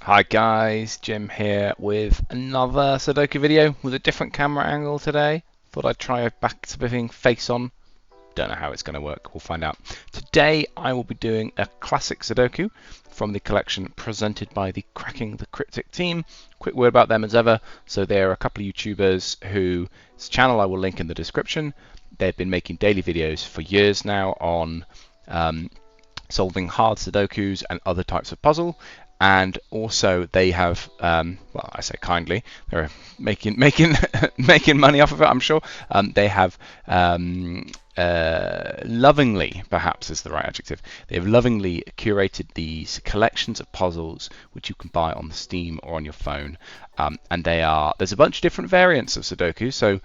Hi guys, Jim here with another Sudoku video with a different camera angle today. Thought I'd try a back to face on. Don't know how it's going to work, we'll find out. Today I will be doing a classic Sudoku from the collection presented by the Cracking the Cryptic team. Quick word about them as ever. So they're a couple of YouTubers whose channel I will link in the description. They've been making daily videos for years now on solving hard Sudokus and other types of puzzle. And also they have, well, I say kindly, they're making making money off of it, I'm sure. They have lovingly, perhaps is the right adjective, they have lovingly curated these collections of puzzles which you can buy on Steam or on your phone. And there's a bunch of different variants of Sudoku, so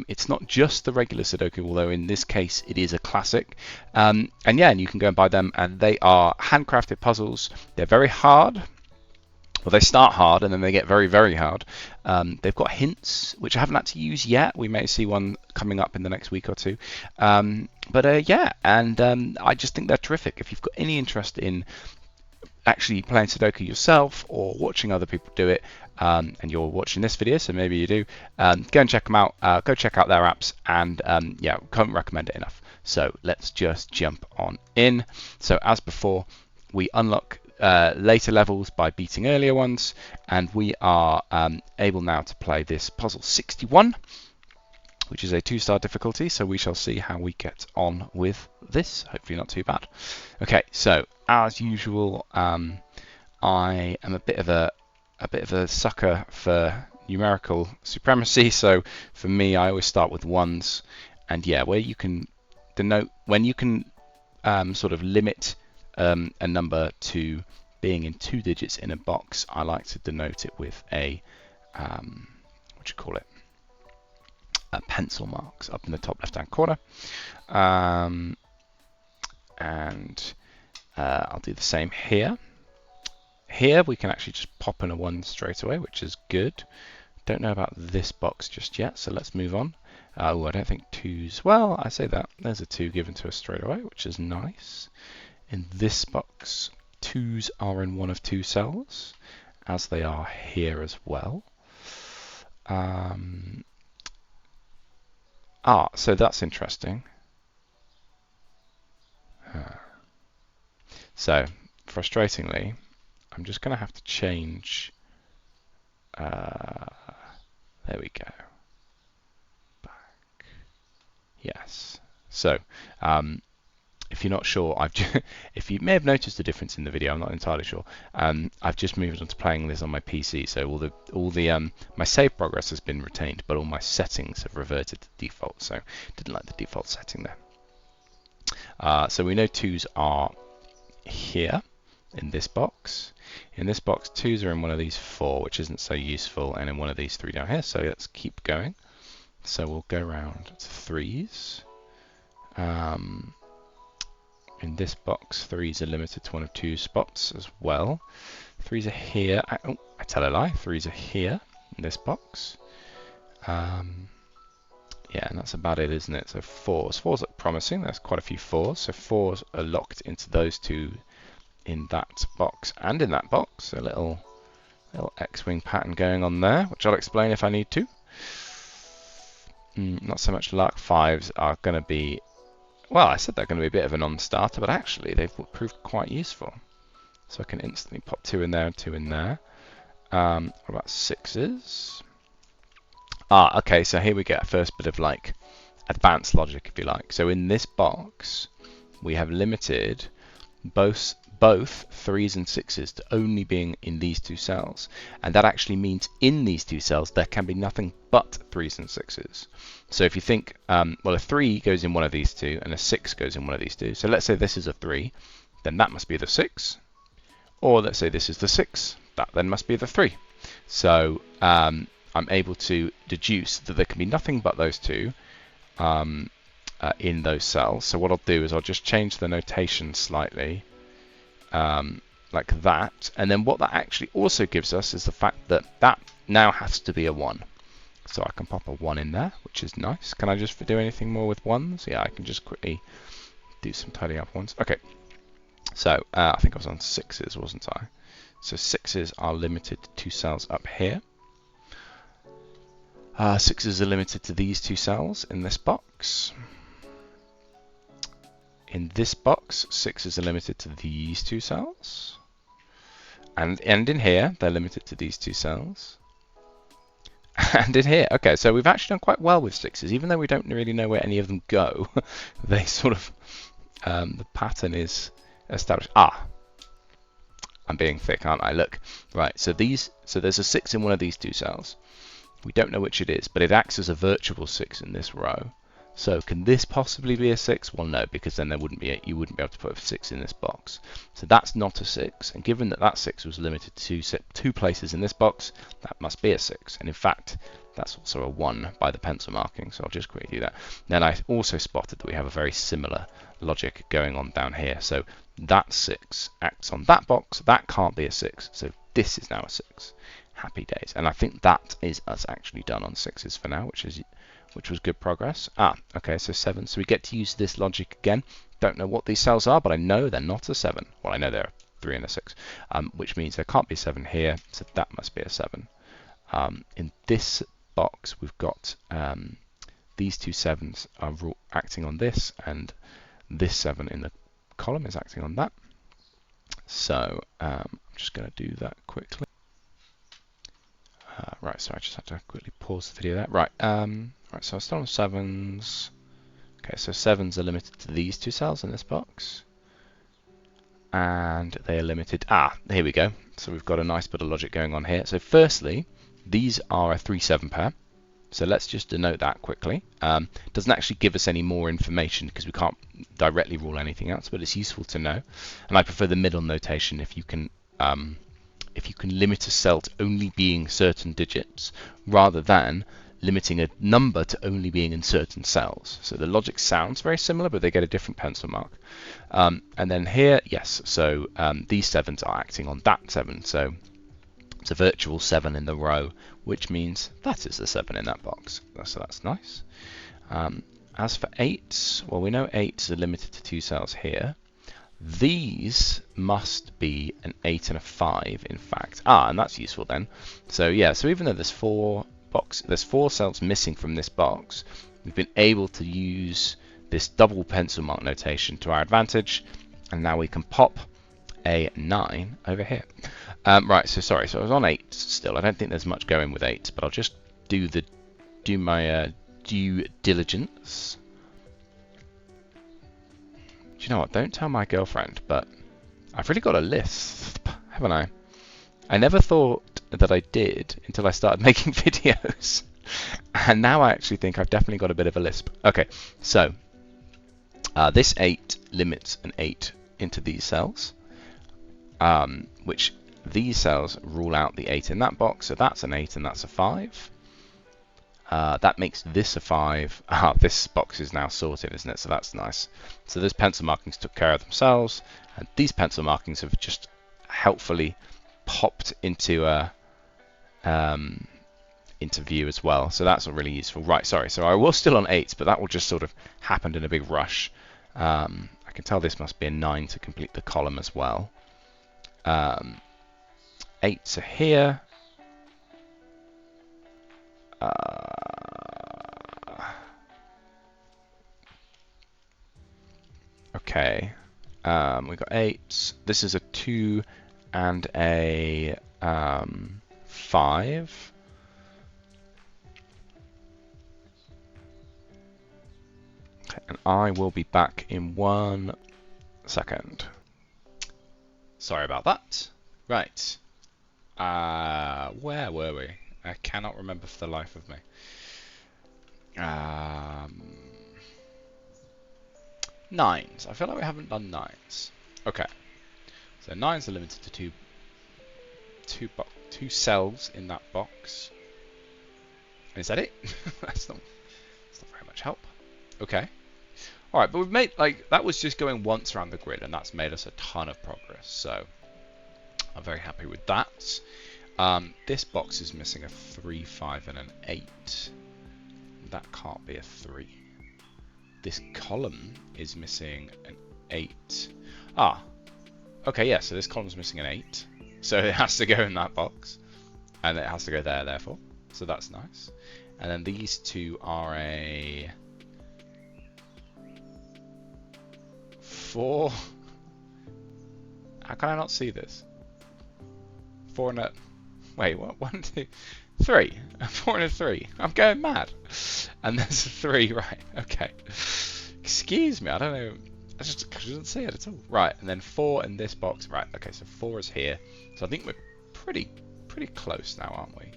it's not just the regular Sudoku, although in this case it is a classic. And you can go and buy them, and they are handcrafted puzzles. They're very hard. Well, they start hard and then they get very, very hard. They've got hints, which I haven't had to use yet. We may see one coming up in the next week or two. I just think they're terrific. If you've got any interest in actually playing Sudoku yourself or watching other people do it, and you're watching this video, so maybe you do, go and check them out. Go check out their apps, and can't recommend it enough. So let's just jump on in. So as before, we unlock later levels by beating earlier ones, and we are able now to play this puzzle 61, which is a 2-star difficulty, so we shall see how we get on with this. Hopefully not too bad. Okay, so as usual, I am a bit of a sucker for numerical supremacy, so for me I always start with ones, and where you can denote, when you can sort of limit a number to being in 2 digits in a box, I like to denote it with a pencil marks up in the top left hand corner, and I'll do the same here. Here we can actually just pop in a 1 straight away, which is good. Don't know about this box just yet, so let's move on. Oh, I don't think 2's, well, I say that, there's a 2 given to us straight away, which is nice. In this box, 2's are in 1 of 2 cells, as they are here as well. So that's interesting. So, frustratingly, I'm just going to have to change. There we go. Back. Yes. So, if you're not sure, if you may have noticed a difference in the video, I'm not entirely sure. I've just moved on to playing this on my PC, so all the my save progress has been retained, but all my settings have reverted to default. So didn't like the default setting there. So we know 2's are here in this box. In this box, 2's are in 1 of these 4, which isn't so useful, and in 1 of these 3 down here. So let's keep going. So we'll go around to 3's. In this box, 3's are limited to 1 of 2 spots as well. 3's are here. I tell a lie. 3's are here in this box. And that's about it, isn't it? So 4's. 4's look promising. There's quite a few 4's. So 4's are locked into those 2 in that box and in that box. A little X-wing pattern going on there, which I'll explain if I need to. Not so much luck. 5's are going to be, well, I said they're going to be a bit of a non-starter, but actually they've proved quite useful. So I can instantly pop 2 in there and 2 in there. What about 6's? Okay, so here we get a first bit of like advanced logic, if you like. So in this box, we have limited both 3's and 6's to only being in these 2 cells, and that actually means in these 2 cells there can be nothing but 3's and 6's. So if you think, well, a 3 goes in 1 of these 2 and a 6 goes in 1 of these 2, so let's say this is a 3, then that must be the 6, or let's say this is the 6, that then must be the 3. So I'm able to deduce that there can be nothing but those 2 in those cells. So what I'll do is I'll just change the notation slightly, like that, and then what that actually also gives us is the fact that that now has to be a 1. So I can pop a 1 in there, which is nice. Can I just do anything more with 1's? Yeah, I can just quickly do some tidying up ones. Okay, So I think I was on 6s, wasn't I? So 6s are limited to 2 cells up here. 6s are limited to these 2 cells in this box. In this box, 6s are limited to these 2 cells. And in here, they're limited to these 2 cells. And in here, okay, so we've actually done quite well with 6s, even though we don't really know where any of them go. They sort of, the pattern is established. I'm being thick, aren't I? Look, right, so there's a 6 in one of these 2 cells. We don't know which it is, but it acts as a virtual 6 in this row. So can this possibly be a 6? Well, no, because then you wouldn't be able to put a 6 in this box. So that's not a 6, and given that 6 was limited to 2 places in this box, that must be a 6. And in fact, that's also a 1 by the pencil marking, so I'll just quickly do that. Then I also spotted that we have a very similar logic going on down here. So that 6 acts on that box, that can't be a 6, so this is now a 6. Happy days. And I think that is us actually done on 6s for now, which was good progress. Okay, so 7. So we get to use this logic again. Don't know what these cells are, but I know they're not a 7. Well, I know they're a 3 and a 6, which means there can't be a 7 here, so that must be a 7. In this box, we've got these 2 7s are acting on this, and this 7 in the column is acting on that. So I'm just going to do that quickly. Right, so I just had to quickly pause the video there. Right, right, so I start on 7s. Okay, so 7s are limited to these 2 cells in this box. And they are limited, here we go. So we've got a nice bit of logic going on here. So firstly, these are a 3-7 pair. So let's just denote that quickly. It doesn't actually give us any more information because we can't directly rule anything else, but it's useful to know. And I prefer the middle notation if you can limit a cell to only being certain digits rather than limiting a number to only being in certain cells. So the logic sounds very similar, but they get a different pencil mark. And then here, yes, so these 7s are acting on that 7. So it's a virtual 7 in the row, which means that is the 7 in that box. So that's nice. As for 8s, well, we know 8s are limited to 2 cells here. These must be an 8 and a 5, in fact. And that's useful then. So yeah, so even though there's 4 cells missing from this box, we've been able to use this double pencil mark notation to our advantage, and now we can pop a 9 over here. Right, so sorry, so I was on 8 still. I don't think there's much going with 8, but I'll just do my due diligence. Do you know what? Don't tell my girlfriend, but I've really got a lisp, haven't I? I never thought that I did until I started making videos. And now I actually think I've definitely got a bit of a lisp. Okay, so this 8 limits an 8 into these cells, which these cells rule out the 8 in that box. So that's an 8 and that's a 5. That makes this a 5. This box is now sorted, isn't it? So that's nice. So those pencil markings took care of themselves, and these pencil markings have just helpfully popped into view as well. So that's really useful. Right, sorry. So I was still on 8, but that all just sort of happened in a big rush. I can tell this must be a 9 to complete the column as well. 8s are here. Okay, we got 8. This is a 2 and a 5. Okay, and I will be back in 1 second. Sorry about that. Right. Where were we? I cannot remember for the life of me. 9s. I feel like we haven't done 9s. Okay. So 9s are limited to two cells in that box. Is that it? That's not very much help. Okay. Alright, but we've made, that was just going once around the grid, and that's made us a ton of progress. So I'm very happy with that. This box is missing a 3, 5, and an 8. That can't be a 3. This column is missing an 8. Okay, yeah, so this column's missing an 8. So it has to go in that box. And it has to go there, therefore. So that's nice. And then these two are a 4. How can I not see this? 4 and a... Wait, what? 1, 2, 3. A 4 and a 3. I'm going mad. And there's a 3, right. Okay. Excuse me, I don't know. I just couldn't see it at all. Right, and then 4 in this box. Right, okay, so 4 is here. So I think we're pretty close now, aren't we?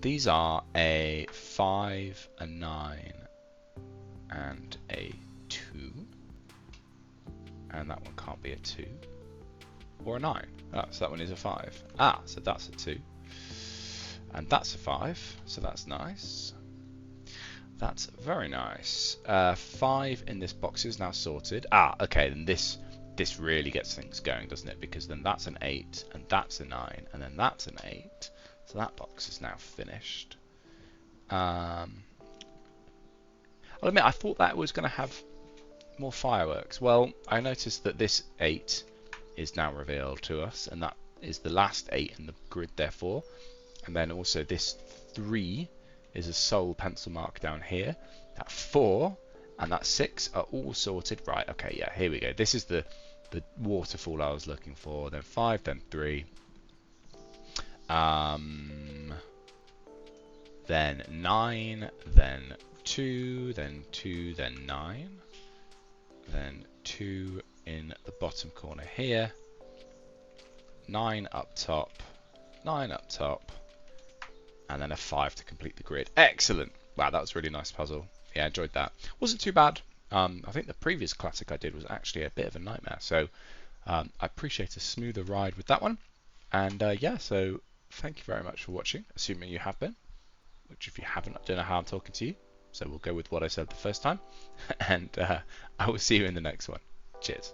These are a 5, a 9, and a 2. And that one can't be a 2. Or a 9. Oh, so that one is a 5. Ah, so that's a 2. And that's a 5, so that's nice. That's very nice. 5 in this box is now sorted. Ah, okay, then this really gets things going, doesn't it? Because then that's an 8, and that's a 9, and then that's an 8. So that box is now finished. I'll admit, I thought that was going to have more fireworks. Well, I noticed that this 8 is now revealed to us, and that is the last 8 in the grid, therefore. And then also this 3 is a sole pencil mark down here. That 4 and that 6 are all sorted. Right, okay, yeah, here we go. This is the waterfall I was looking for. Then 5, then 3. Then 9, then 2, then 2, then 9. Then 2 in the bottom corner here. 9 up top. 9 up top. And then a 5 to complete the grid. Excellent! Wow, that was a really nice puzzle. Yeah, I enjoyed that. Wasn't too bad. I think the previous classic I did was actually a bit of a nightmare. So I appreciate a smoother ride with that one. And yeah, so thank you very much for watching, assuming you have been. Which if you haven't, I don't know how I'm talking to you. So we'll go with what I said the first time. And I will see you in the next one. Cheers.